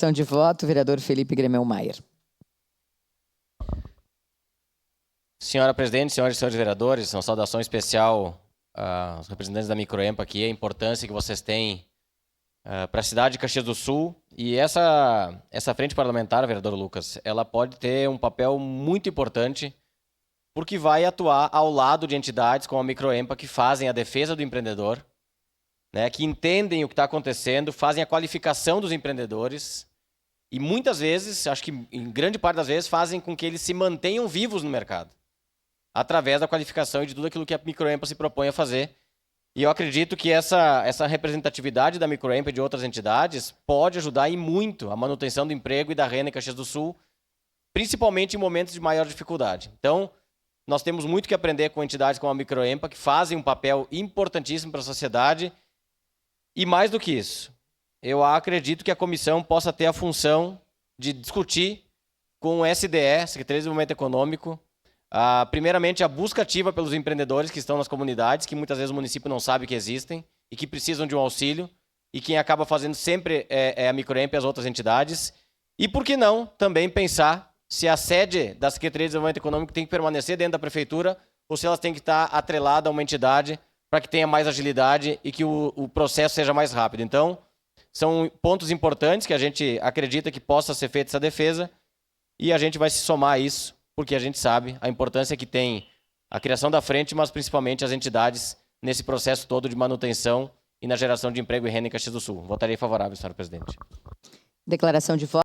De voto, vereador Felipe Gremel Maier. Senhora presidente, senhoras e senhores vereadores, uma saudação especial aos representantes da Microempa aqui, a importância que vocês têm para a cidade de Caxias do Sul. E essa frente parlamentar, vereador Lucas, ela pode ter um papel muito importante porque vai atuar ao lado de entidades como a Microempa que fazem a defesa do empreendedor, né, que entendem o que está acontecendo, fazem a qualificação dos empreendedores e muitas vezes, acho que em grande parte das vezes, fazem com que eles se mantenham vivos no mercado, através da qualificação e de tudo aquilo que a Microempa se propõe a fazer. E eu acredito que essa representatividade da Microempa e de outras entidades pode ajudar e muito a manutenção do emprego e da renda em Caxias do Sul, principalmente em momentos de maior dificuldade. Então, nós temos muito que aprender com entidades como a Microempa, que fazem um papel importantíssimo para a sociedade. E mais do que isso, eu acredito que a comissão possa ter a função de discutir com o SDE, Secretaria de Desenvolvimento Econômico, primeiramente a busca ativa pelos empreendedores que estão nas comunidades, que muitas vezes o município não sabe que existem e que precisam de um auxílio, e quem acaba fazendo sempre é a Microempa e as outras entidades. E por que não também pensar se a sede da Secretaria de Desenvolvimento Econômico tem que permanecer dentro da prefeitura ou se elas têm que estar atrelada a uma entidade para que tenha mais agilidade e que o processo seja mais rápido. Então, são pontos importantes que a gente acredita que possa ser feita essa defesa e a gente vai se somar a isso, porque a gente sabe a importância que tem a criação da frente, mas principalmente as entidades nesse processo todo de manutenção e na geração de emprego e renda em Caxias do Sul. Votarei favorável, senhora presidente. Declaração de voto.